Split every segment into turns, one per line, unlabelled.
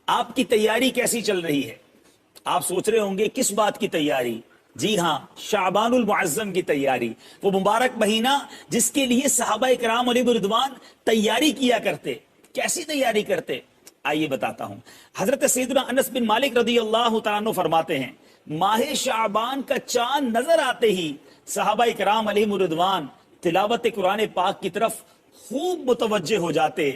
آپ کی تیاری کیسی چل رہی ہے؟ آپ سوچ رہے ہوں گے کس بات کی تیاری؟ جی ہاں، شعبان المعظم کی تیاری، وہ مبارک مہینہ جس کے لیے صحابہ کرام علیہ رضوان تیاری کیا کرتے۔ کیسی تیاری کرتے؟ آئیے بتاتا ہوں۔ حضرت سیدنا انس بن مالک رضی اللہ تعالیٰ عنہ فرماتے ہیں، ماہ شعبان کا چاند نظر آتے ہی صحابہ کرام علیہ رضوان تلاوت قرآن پاک کی طرف خوب متوجہ ہو جاتے،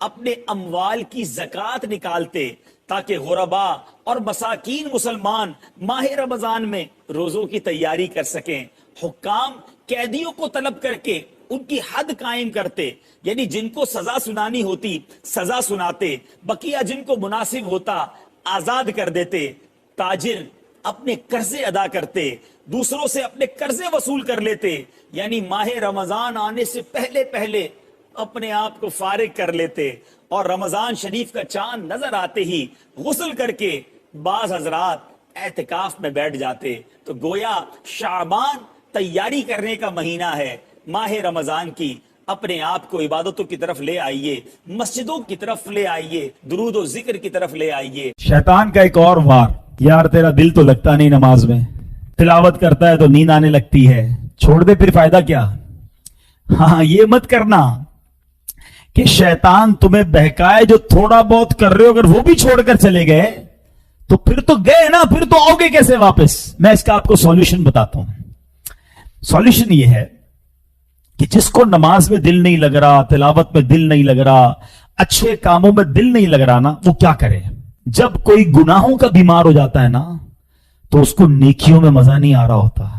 اپنے اموال کی زکوٰۃ نکالتے تاکہ غربا اور مساکین مسلمان ماہ رمضان میں روزوں کی تیاری کر سکیں۔ حکام قیدیوں کو طلب کر کے ان کی حد قائم کرتے، یعنی جن کو سزا سنانی ہوتی سزا سناتے، بقیہ جن کو مناسب ہوتا آزاد کر دیتے۔ تاجر اپنے قرضے ادا کرتے، دوسروں سے اپنے قرضے وصول کر لیتے، یعنی ماہ رمضان آنے سے پہلے پہلے اپنے آپ کو فارغ کر لیتے، اور رمضان شریف کا چاند نظر آتے ہی غسل کر کے بعض حضرات اعتکاف میں بیٹھ جاتے۔ تو گویا شعبان تیاری کرنے کا مہینہ ہے ماہ رمضان کی۔ اپنے آپ کو عبادتوں کی طرف لے آئیے، مسجدوں کی طرف لے آئیے، درود و ذکر کی طرف لے آئیے۔
شیطان کا ایک اور وار، یار تیرا دل تو لگتا نہیں نماز میں، تلاوت کرتا ہے تو نیند آنے لگتی ہے، چھوڑ دے پھر فائدہ کیا۔ ہاں یہ مت کرنا کہ شیطان تمہیں بہکائے، جو تھوڑا بہت کر رہے ہو اگر وہ بھی چھوڑ کر چلے گئے تو پھر تو گئے نا، پھر تو آؤ گے کیسے واپس؟ میں اس کا آپ کو سولوشن بتاتا ہوں۔ سولوشن یہ ہے کہ جس کو نماز میں دل نہیں لگ رہا، تلاوت میں دل نہیں لگ رہا، اچھے کاموں میں دل نہیں لگ رہا نا، وہ کیا کرے؟ جب کوئی گناہوں کا بیمار ہو جاتا ہے نا تو اس کو نیکیوں میں مزہ نہیں آ رہا ہوتا،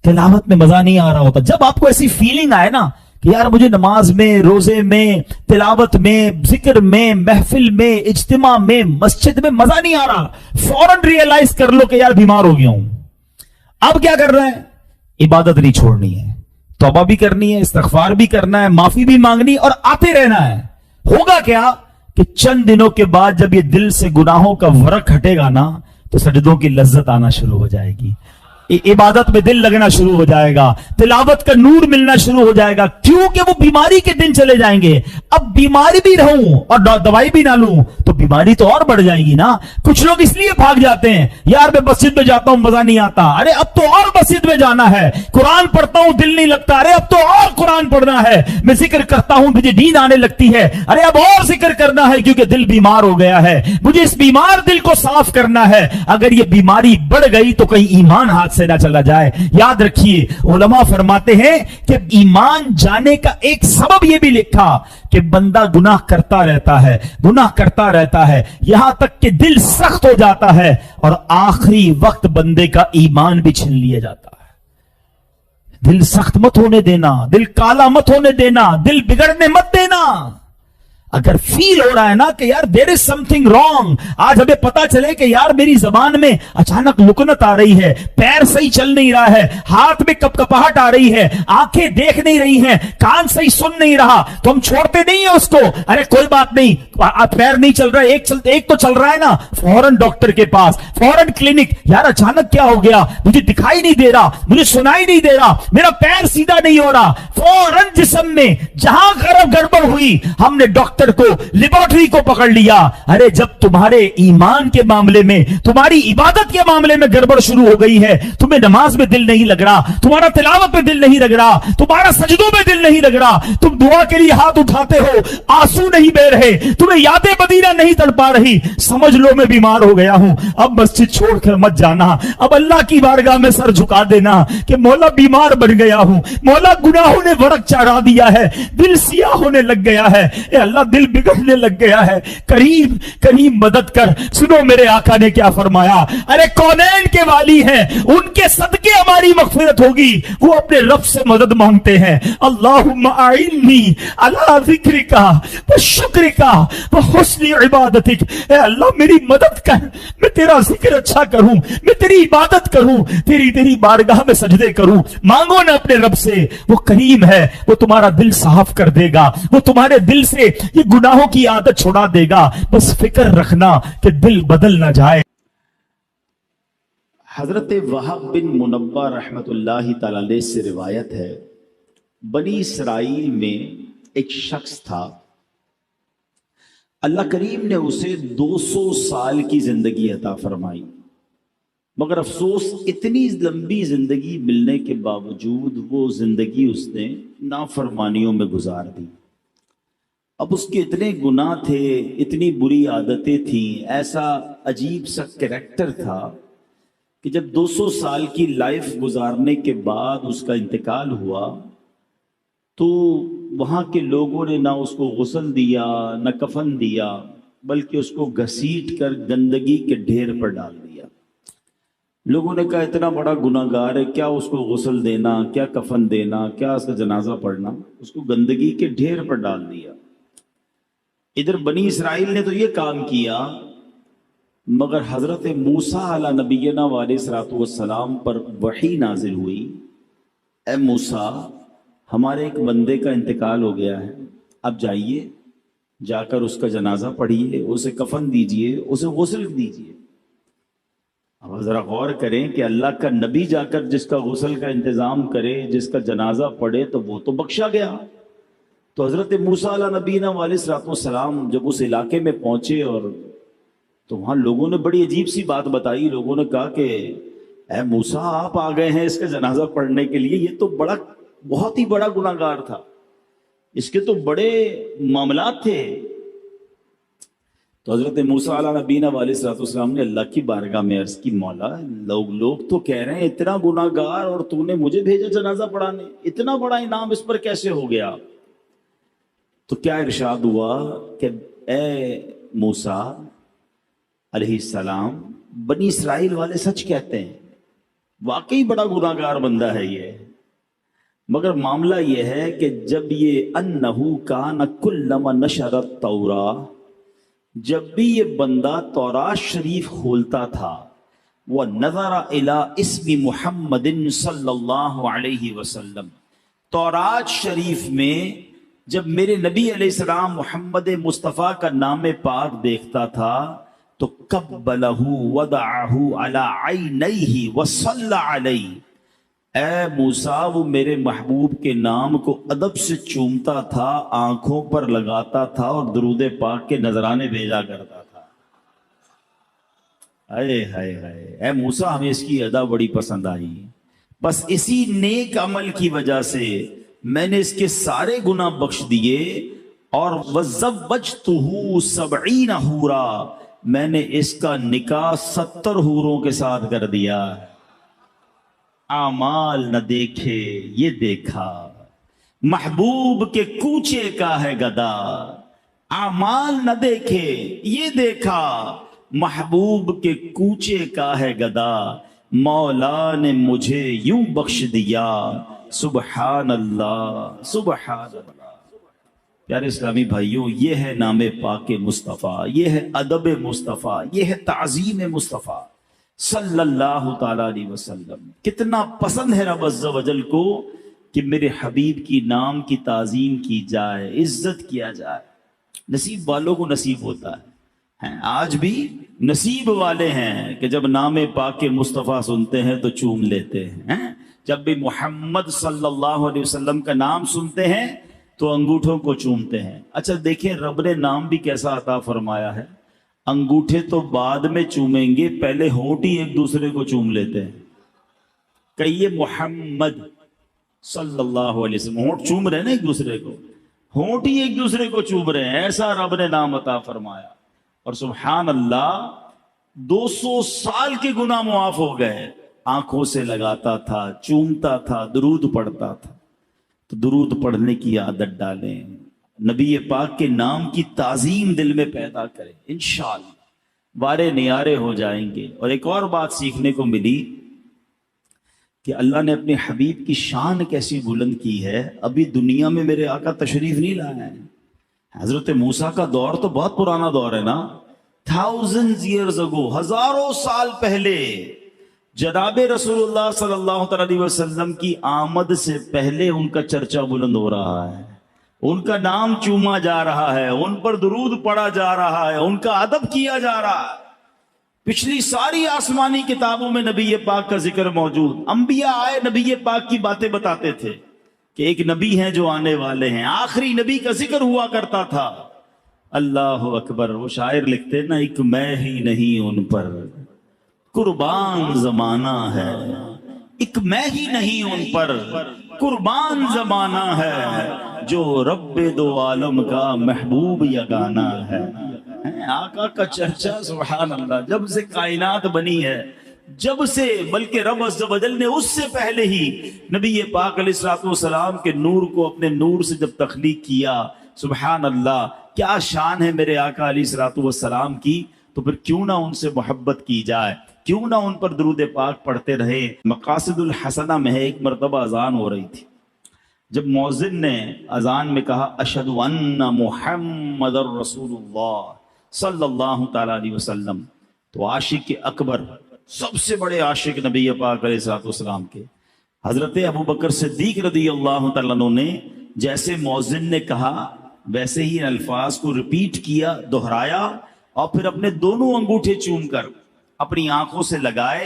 تلاوت میں مزہ نہیں آ رہا ہوتا۔ جب آپ کو ایسی فیلنگ آئے نا کہ یار مجھے نماز میں، روزے میں، تلاوت میں، ذکر میں، محفل میں، اجتماع میں، مسجد میں مزہ نہیں آ رہا، فوراً ریئلائز کر لو کہ یار بیمار ہو گیا ہوں۔ اب کیا کر رہے ہیں؟ عبادت نہیں چھوڑنی ہے، توبہ بھی کرنی ہے، استغفار بھی کرنا ہے، معافی بھی مانگنی اور آتے رہنا ہے۔ ہوگا کیا کہ چند دنوں کے بعد جب یہ دل سے گناہوں کا ورق ہٹے گا نا تو سجدوں کی لذت آنا شروع ہو جائے گی، عبادت میں دل لگنا شروع ہو جائے گا، تلاوت کا نور ملنا شروع ہو جائے گا، کیونکہ وہ بیماری کے دن چلے جائیں گے۔ اب بیماری بھی رہوں اور دوائی بھی نہ لوں تو بیماری تو اور بڑھ جائے گی نا۔ کچھ لوگ اس لیے بھاگ جاتے ہیں، یار میں مسجد میں جاتا ہوں مزہ نہیں آتا، ارے اب تو اور مسجد میں جانا ہے، قرآن پڑھتا ہوں دل نہیں لگتا، ارے اب تو اور قرآن پڑھنا ہے، میں ذکر کرتا ہوں مجھے نیند آنے لگتی ہے، ارے اب اور ذکر کرنا ہے کیونکہ دل بیمار ہو گیا ہے، مجھے اس بیمار دل کو صاف کرنا ہے۔ اگر یہ بیماری بڑھ گئی تو کہیں ایمان ہاتھ سے نہ چلا جائے۔ یاد رکھیے علماء فرماتے ہیں کہ ایمان جانے کا ایک سبب یہ بھی لکھا کہ بندہ گناہ کرتا رہتا ہے، گناہ کرتا رہتا ہے یہاں تک کہ دل سخت ہو جاتا ہے اور آخری وقت بندے کا ایمان بھی چھین لیا جاتا ہے۔ دل سخت مت ہونے دینا، دل کالا مت ہونے دینا، دل بگڑنے مت دینا۔ اگر فیل ہو رہا ہے نا کہ یار there is something wrong، آج ہمیں پتا چلے کہ یار میری زبان میں اچانک لکنت آ رہی ہے، پیر صحیح چل نہیں رہا ہے، ہاتھ میں کپ کپاہٹ آ رہی ہے، آنکھیں دیکھ نہیں رہی ہیں، کان صحیح سن نہیں رہا، تو ہم چھوڑتے نہیں ہیں اس کو، ارے کوئی بات نہیں، پیر نہیں چل رہا، ایک تو چل رہا ہے نا، فوراً ڈاکٹر کے پاس، فوراً کلینک۔ یار اچانک کیا ہو گیا؟ مجھے دکھائی نہیں دے رہا، مجھے سنائی نہیں دے رہا، میرا پیر سیدھا نہیں ہو رہا۔ فوراً جسم میں جہاں گڑبڑ ہوئی ہم نے ڈاکٹر کو، لیبارٹری کو پکڑ لیا۔ ارے جب تمہارے ایمان کے معاملے میں، تمہاری عبادت کے معاملے میں گڑبڑ شروع ہو گئی ہے، تمہیں نماز میں دل نہیں لگ رہا، تمہارا تلاوت میں دل نہیں لگ رہا، تمہارا سجدوں میں دل نہیں لگ رہا، تم دعا کے لیے ہاتھ اٹھاتے ہو آنسو نہیں بہ رہے، تمہیں یاد مدینہ نہیں تڑپا رہی، سمجھ لو میں بیمار ہو گیا ہوں۔ اب مسجد چھوڑ کر مت جانا، اب اللہ کی بارگاہ میں سر جھکا دینا کہ مولا بیمار بن گیا ہوں، مولا گناہوں نے ورق چڑھا دیا ہے، دل سیاہ ہونے لگ گیا ہے، اے اللہ دل بگڑنے لگ گیا ہے، کریم کریم مدد کر۔ سنو میرے آقا نے کیا فرمایا، ارے کونین کے والی ہیں، ان کے صدقے ہماری مغفرت ہوگی۔ وہ اپنے رب سے مدد مانگتے ہیں، اللہم اعنی علی ذکرک و شکرک و حسن عبادتک، اے اللہ میری مدد کر، میں تیرا ذکر اچھا کروں، میں تیری عبادت کروں، تیری بارگاہ میں سجدے کروں۔ مانگو نا اپنے رب سے، وہ کریم ہے، وہ تمہارا دل صاف کر دے گا، وہ تمہارے دل سے یہ گناہوں کی عادت چھوڑا دے گا۔ بس فکر رکھنا کہ دل بدل نہ جائے۔
حضرت وہب بن منبہ رحمت اللہ تعالی علیہ سے روایت ہے، بنی اسرائیل میں ایک شخص تھا، اللہ کریم نے اسے 200 سال کی زندگی عطا فرمائی، مگر افسوس اتنی لمبی زندگی ملنے کے باوجود وہ زندگی اس نے نافرمانیوں میں گزار دی۔ اب اس کے اتنے گناہ تھے، اتنی بری عادتیں تھیں، ایسا عجیب سا کریکٹر تھا کہ جب 200 سال کی لائف گزارنے کے بعد اس کا انتقال ہوا تو وہاں کے لوگوں نے نہ اس کو غسل دیا نہ کفن دیا، بلکہ اس کو گھسیٹ کر گندگی کے ڈھیر پر ڈال دیا۔ لوگوں نے کہا اتنا بڑا گناہ گار ہے، کیا اس کو غسل دینا، کیا کفن دینا، کیا اس کا جنازہ پڑھنا، اس کو گندگی کے ڈھیر پر ڈال دیا۔ ادھر بنی اسرائیل نے تو یہ کام کیا، مگر حضرت موسیٰ علیہ نبینا علیہ الصلوۃ والسلام پر وحی نازل ہوئی، اے موسیٰ ہمارے ایک بندے کا انتقال ہو گیا ہے، اب جائیے جا کر اس کا جنازہ پڑھیے، اسے کفن دیجئے، اسے غسل دیجئے۔ اب ذرا غور کریں کہ اللہ کا نبی جا کر جس کا غسل کا انتظام کرے، جس کا جنازہ پڑھے، تو وہ تو بخشا گیا۔ تو حضرت موسیٰ علیہ نبینا علیہ الصلوۃ والسلام جب اس علاقے میں پہنچے اور تو وہاں لوگوں نے بڑی عجیب سی بات بتائی۔ لوگوں نے کہا کہ اے موسیٰ آپ آ گئے ہیں اس کا جنازہ پڑھنے کے لیے، یہ تو بہت ہی بڑا گناہ گار تھا، اس کے تو بڑے معاملات تھے۔ تو حضرت موسیٰ علیہ نبینا علیہ الصلوۃ والسلام نے اللہ کی بارگاہ میں عرض کی، مولا لوگ تو کہہ رہے ہیں اتنا گناہ گار اور تو نے مجھے بھیجا جنازہ پڑھانے، اتنا بڑا انعام اس پر کیسے ہو گیا؟ تو کیا ارشاد ہوا کہ اے موسیٰ علیہ السلام، بنی اسرائیل والے سچ کہتے ہیں، واقعی بڑا گناہ گار بندہ ہے یہ، مگر معاملہ یہ ہے کہ جب یہ انہو کان کلما نشر التوراۃ، جب بھی یہ بندہ تورات شریف کھولتا تھا، وَنَظَرَ إِلَىٰ اسْمِ محمد صلی اللہ علیہ وسلم، تورات شریف میں جب میرے نبی علیہ السلام محمد مصطفیٰ کا نام پاک دیکھتا تھا تو قبلہ وضعہ علی عینیہ وصلی علیہ، اے موسیٰ وہ میرے محبوب کے نام کو ادب سے چومتا تھا، آنکھوں پر لگاتا تھا اور درود پاک کے نذرانے بھیجا کرتا تھا۔ اے ہائے ہائے، اے موسیٰ ہمیں اس کی ادا بڑی پسند آئی، بس اسی نیک عمل کی وجہ سے میں نے اس کے سارے گناہ بخش دیے، اور وَزَوَّجْتُهُ 70 حورا، میں نے اس کا نکاح 70 حوروں کے ساتھ کر دیا۔ اعمال نہ دیکھے یہ دیکھا، محبوب کے کوچے کا ہے گدا، اعمال نہ دیکھے یہ دیکھا، محبوب کے کوچے کا ہے گدا، مولا نے مجھے یوں بخش دیا، سبحان اللہ سبحان اللہ۔ پیارے اسلامی بھائیوں، یہ ہے نام پاک مصطفیٰ، یہ ہے ادب مصطفیٰ، یہ ہے تعظیم مصطفیٰ صلی اللہ تعالی علیہ وسلم۔ کتنا پسند ہے رب عز و جل کو کہ میرے حبیب کی نام کی تعظیم کی جائے، عزت کیا جائے۔ نصیب والوں کو نصیب ہوتا ہے، آج بھی نصیب والے ہیں کہ جب نام پاک مصطفیٰ سنتے ہیں تو چوم لیتے ہیں، جب بھی محمد صلی اللہ علیہ وسلم کا نام سنتے ہیں تو انگوٹھوں کو چومتے ہیں۔ اچھا دیکھیں رب نے نام بھی کیسا عطا فرمایا ہے، انگوٹھے تو بعد میں چومیں گے، پہلے ہونٹ ہی ایک دوسرے کو چوم لیتے ہیں۔ کہیے محمد صلی اللہ علیہ وسلم، ہونٹ چوم رہے ہیں نا ایک دوسرے کو، ہونٹ ہی ایک دوسرے کو چوم رہے ہیں، ایسا رب نے نام عطا فرمایا۔ اور سبحان اللہ 200 سال کے گناہ معاف ہو گئے، آنکھوں سے لگاتا تھا، چومتا تھا، درود پڑھتا تھا۔ تو درود پڑھنے کی عادت ڈالیں، نبی پاک کے نام کی تعظیم دل میں پیدا کریں، انشاءاللہ وارے نیارے ہو جائیں گے۔ اور ایک اور بات سیکھنے کو ملی کہ اللہ نے اپنے حبیب کی شان کیسی بلند کی ہے۔ ابھی دنیا میں میرے آقا تشریف نہیں لائے ہیں، حضرت موسیٰ کا دور تو بہت پرانا دور ہے نا، thousands years ago، ہزاروں سال پہلے جناب رسول اللہ صلی اللہ علیہ وسلم کی آمد سے پہلے ان کا چرچا بلند ہو رہا ہے، ان کا نام چوما جا رہا ہے، ان پر درود پڑھا جا رہا ہے، ان کا ادب کیا جا رہا ہے۔ پچھلی ساری آسمانی کتابوں میں نبی پاک کا ذکر موجود، انبیاء آئے نبی پاک کی باتیں بتاتے تھے کہ ایک نبی ہیں جو آنے والے ہیں، آخری نبی کا ذکر ہوا کرتا تھا۔ اللہ اکبر. وہ شاعر لکھتے ہیں نا, ایک میں ہی نہیں ان پر قربان زمانہ ہے, ایک میں ہی نہیں ان پر قربان زمانہ ہے, جو رب دو عالم کا محبوب یگانہ ہے. آقا کا چرچا سبحان اللہ جب سے کائنات بنی ہے, جب سے, بلکہ رب عز و جل نے اس سے پہلے ہی نبی پاک علیہ الصلوۃ والسلام کے نور کو اپنے نور سے جب تخلیق کیا, سبحان اللہ کیا شان ہے میرے آقا علیہ الصلوۃ والسلام کی. تو پھر کیوں نہ ان سے محبت کی جائے, کیوں نہ ان پر درود پاک پڑھتے رہے. مقاصد الحسنہ میں ایک مرتبہ اذان ہو رہی تھی, جب مؤذن نے اذان میں کہا اشہد ان محمد رسول اللہ صلی اللہ تعالی علیہ وسلم, تو عاشق اکبر, سب سے بڑے عاشق نبی پاک علیہ الصلوۃ والسلام کے حضرت ابو بکر صدیق رضی اللہ تعالیٰ عنہ نے جیسے مؤذن نے کہا ویسے ہی الفاظ کو ریپیٹ کیا, دہرایا, اور پھر اپنے دونوں انگوٹھے چوم کر اپنی آنکھوں سے لگائے.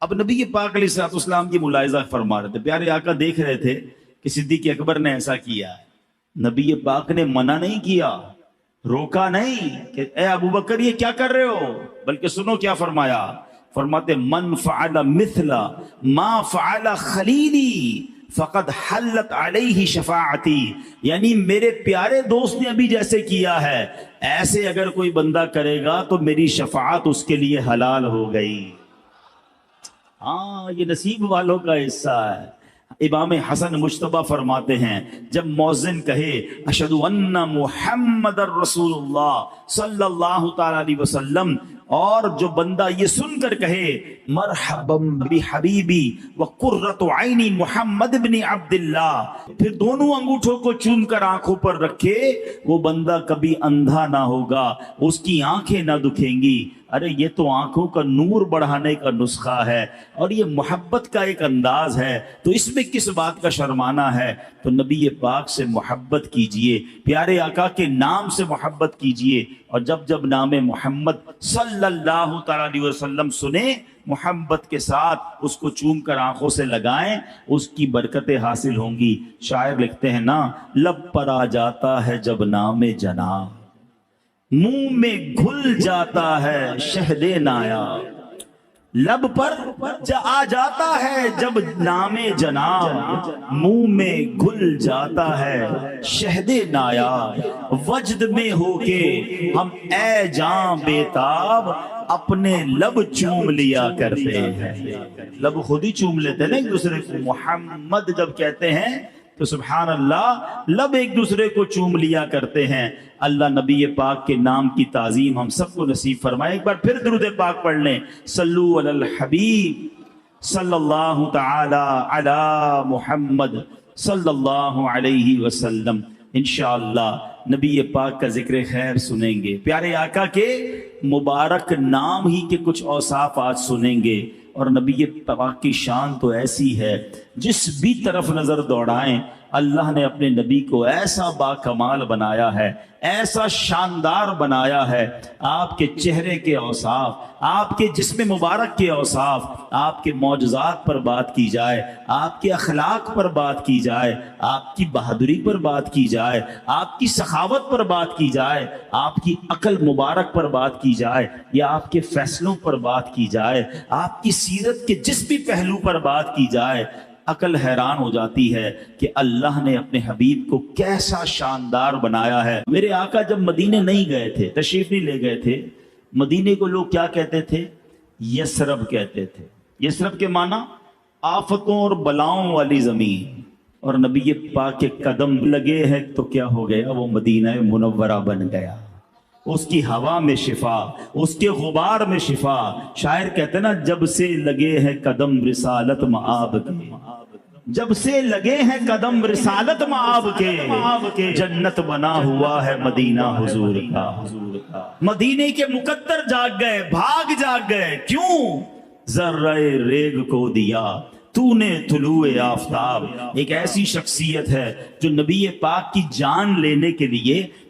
اب نبی پاک علیہ الصلوۃ والسلام کی ملاحظہ فرما رہے تھے, پیارے آقا دیکھ رہے تھے کہ صدیق اکبر نے ایسا کیا ہے. نبی پاک نے منع نہیں کیا, روکا نہیں کہ اے ابو بکر یہ کیا کر رہے ہو, بلکہ سنو کیا فرمایا. فرماتے من فعل مثل ما فعل خلیلی فقد حلت علیہ شفاعتی, یعنی میرے پیارے دوست نے ابھی جیسے کیا ہے ایسے اگر کوئی بندہ کرے گا تو میری شفاعت اس کے لیے حلال ہو گئی. ہاں یہ نصیب والوں کا حصہ ہے. امام حسن مجتبیٰ فرماتے ہیں جب مؤذن کہے اشہد ان محمد رسول اللہ صلی اللہ تعالی علیہ وسلم, اور جو بندہ یہ سن کر کہے مرحبا بحبیبی وقرۃ عینی محمد بن عبد اللہ, پھر دونوں انگوٹھوں کو چوم کر آنکھوں پر رکھے, وہ بندہ کبھی اندھا نہ ہوگا, اس کی آنکھیں نہ دکھیں گی. ارے یہ تو آنکھوں کا نور بڑھانے کا نسخہ ہے اور یہ محبت کا ایک انداز ہے, تو اس میں کس بات کا شرمانا ہے. تو نبی پاک سے محبت کیجئے, پیارے آقا کے نام سے محبت کیجئے, اور جب جب نام محمد صلی اللہ تعالی علیہ وسلم سنیں محبت کے ساتھ اس کو چوم کر آنکھوں سے لگائیں, اس کی برکتیں حاصل ہوں گی. شاعر لکھتے ہیں نا, لب پر آ جاتا ہے جب نام جناب, منہ میں گھل جاتا ہے شہد نایاب. لب پر آ جاتا ہے جب نام جناب, منہ میں گھل جاتا ہے شہد نایاب. وجد میں ہو کے ہم اے جاں بیتاب اپنے لب چوم لیا کرتے ہیں. لب خود ہی چوم لیتے ہیں نا ایک دوسرے کو. محمد جب کہتے ہیں تو سبحان اللہ لب ایک دوسرے کو چوم لیا کرتے ہیں. اللہ نبی پاک کے نام کی تعظیم ہم سب کو نصیب فرمائے. ایک بار پھر درود پاک پڑھ لیں, صلو علی الحبیب صلی اللہ تعالی علی محمد صلی اللہ علیہ وسلم. انشاءاللہ نبی پاک کا ذکر خیر سنیں گے, پیارے آقا کے مبارک نام ہی کے کچھ اوصاف آج سنیں گے. اور نبی پاک کی شان تو ایسی ہے, جس بھی طرف نظر دوڑائیں اللہ نے اپنے نبی کو ایسا با کمال بنایا ہے, ایسا شاندار بنایا ہے. آپ کے چہرے کے اوصاف, آپ کے جسم مبارک کے اوصاف, آپ کے معجزات پر بات کی جائے, آپ کے اخلاق پر بات کی جائے, آپ کی بہادری پر بات کی جائے, آپ کی سخاوت پر بات کی جائے, آپ کی عقل مبارک پر بات کی جائے, یا آپ کے فیصلوں پر بات کی جائے, آپ کی سیرت کے جس بھی پہلو پر بات کی جائے, عقل حیران ہو جاتی ہے کہ اللہ نے اپنے حبیب کو کیسا شاندار بنایا ہے. میرے آقا جب مدینے نہیں گئے تھے, تشریف نہیں لے گئے تھے, مدینے کو لوگ کیا کہتے تھے؟ یثرب کہتے تھے. یثرب کے معنی آفتوں اور بلاؤں والی زمین. اور نبی پاک کے قدم لگے ہیں تو کیا ہو گیا؟ وہ مدینہ منورہ بن گیا. اس کی ہوا میں شفا, اس کے غبار میں شفا. شاعر کہتے ہیں نا, جب سے لگے ہیں قدم رسالت مآب کے, جب سے لگے ہیں قدم رسالت مآب کے, جنت بنا ہوا ہے مدینہ حضور کا. مدینے کے مقدر جاگ گئے, بھاگ جاگ گئے. کیوں؟ ذرہ ریگ کو دیا تو نے طلوع آفتاب. ایک ایسی شخصیت ہے جو نبی پاک کی جان لینے کے لیے